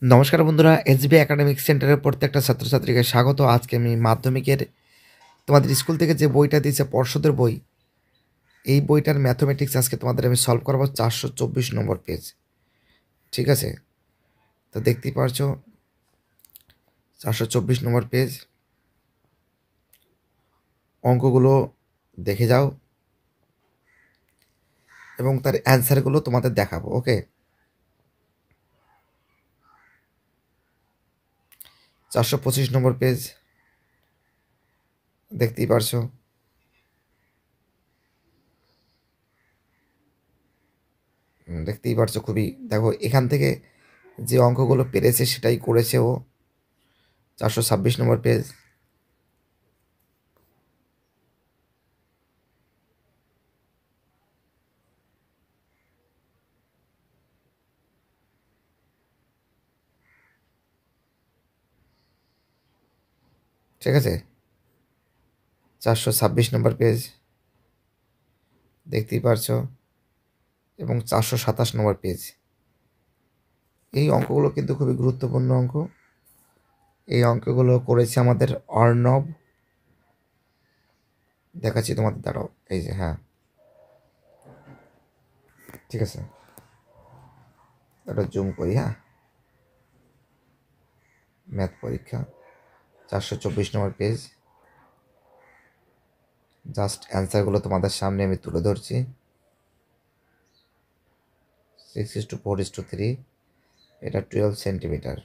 নমস্কার বন্ধুরা, SB academic সেন্টারের প্রত্যেকটা ছাত্রছাত্রীকে স্বাগত। আজকে আমি মাধ্যমিকের তোমাদের স্কুল থেকে যে বইটা দিয়েছে পর্ষদের বই, এই বইটার ম্যাথমেটিক্স আজকে তোমাদের আমি সলভ করবো 424 নম্বর পেজ। ঠিক আছে, তো দেখতেই পারছো 424 নম্বর পেজ। অঙ্কগুলো দেখে যাও এবং তার অ্যান্সারগুলো তোমাদের দেখাবো। ওকে, 425 নম্বর পেজ দেখতেই পারছো। দেখতেই পারছো খুবই, দেখো এখান থেকে যে অঙ্কগুলো পেরেছে সেটাই করেছে ও। 426 নম্বর পেজ। ঠিক আছে, 426 নম্বর পেজ দেখতেই পারছো এবং 427 নম্বর পেজ। এই অঙ্কগুলো কিন্তু খুবই গুরুত্বপূর্ণ অঙ্ক। এই অঙ্কগুলো করেছে আমাদের অর্ণব। দেখাচ্ছি তোমাদের, দাঁড়াও, এই যে, হ্যাঁ ঠিক আছে, এটা জুম করি। হ্যাঁ, ম্যাথ পরীক্ষা 424 নম্বর পেজ। জাস্ট অ্যান্সারগুলো তোমাদের সামনে আমি তুলে ধরছি। 6:4:3, এটা 12 সেন্টিমিটার।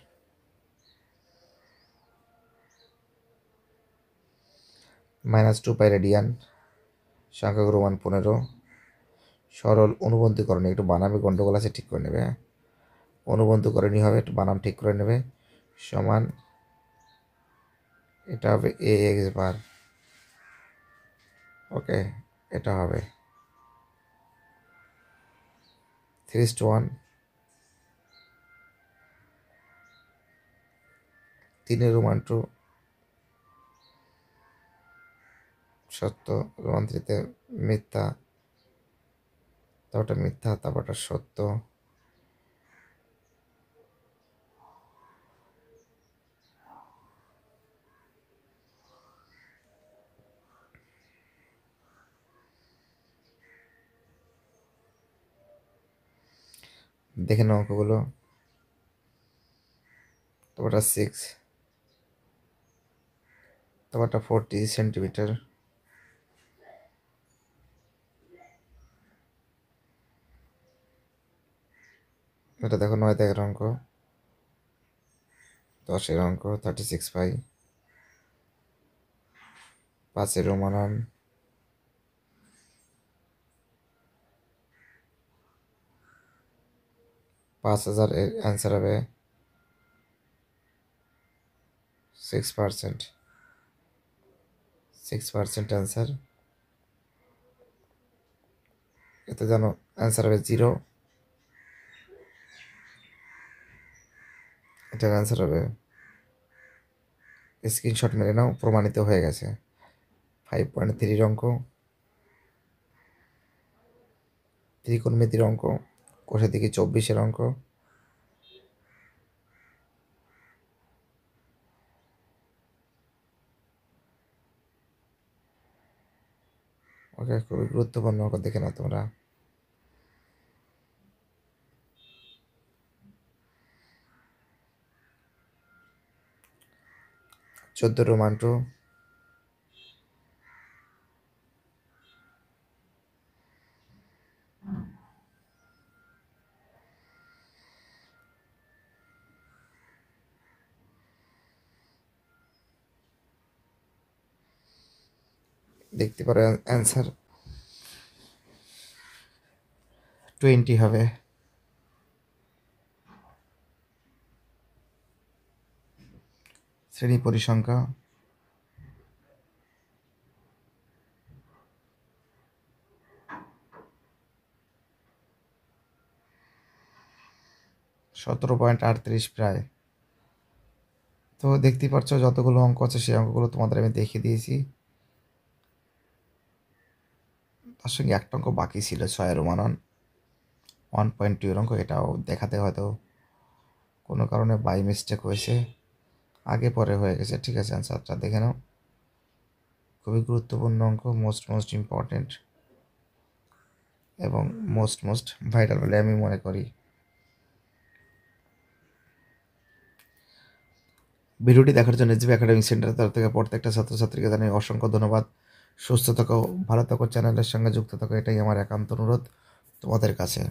-2π রেডিয়ান, সংখ্যাগুরু রোমান 15। সরল অনুবন্ধীকরণী, একটু বানামে গন্ডগোল আছে, ঠিক করে নেবে। হ্যাঁ, অনুবন্ধীকরণী হবে, একটু বানাম ঠিক করে নেবে। সমান, এটা হবে ax²। ওকে, এটা হবে 3:1, 3 রোমান 2 সত্য, রোমান 3 মিথ্যা, তারপরটা মিথ্যা, তারপরটা সত্য। দেখে নাও অঙ্কগুলো। তারপরটা 6, তারপরটা 40 সেন্টিমিটার। এটা দেখো 9 দাগের অঙ্ক, 10-এর অঙ্ক 36π, 5-এর রোমান 5000, এর অ্যান্সার হবে 6%। 6% অ্যান্সার। এতে জানো অ্যান্সার হবে 0। এটার অ্যান্সার হবে, স্ক্রিনশট মেরে নাও, প্রমাণিত হয়ে গেছে। 5.3 অঙ্ক, ত্রিকোণমিতির অঙ্ক, কোষে দিকে 24-এর অঙ্ক। ওকে, খুবই গুরুত্বপূর্ণ অঙ্ক, দেখে নাও তোমরা। 14 রোমান 2, দেখতে পারো অ্যান্সার 20 হবে। শ্রেণী পরিসংখ্যা, (17.38) প্রায়। তো দেখতেই পাচ্ছ যতগুলো অঙ্ক আছে সেই অঙ্কগুলো তোমাদের আমি দেখিয়ে দিয়েছি। তার সঙ্গে একটা অঙ্ক বাকি ছিল, 6 রোমান 1.2 এর অঙ্ক, এটাও দেখাতে হয়তো কোনো কারণে বাই মিস্টেক হয়েছে, আগে পরে হয়ে গেছে। ঠিক আছে, অ্যান্সারটা দেখে নাও। খুবই গুরুত্বপূর্ণ অঙ্ক, মোস্ট ইম্পর্টেন্ট এবং মোস্ট ভাইটাল বলে আমি মনে করি। ভিডিওটি দেখার জন্য এসজিবি একাডেমিক সেন্টারের তরফ থেকে প্রত্যেকটা ছাত্রছাত্রীকে জানাই অসংখ্য ধন্যবাদ। সুস্থ থাকো, ভালো থাকো, চ্যানেলের সঙ্গে যুক্ত থাকো, এটাই আমার একান্ত অনুরোধ তোমাদের কাছে।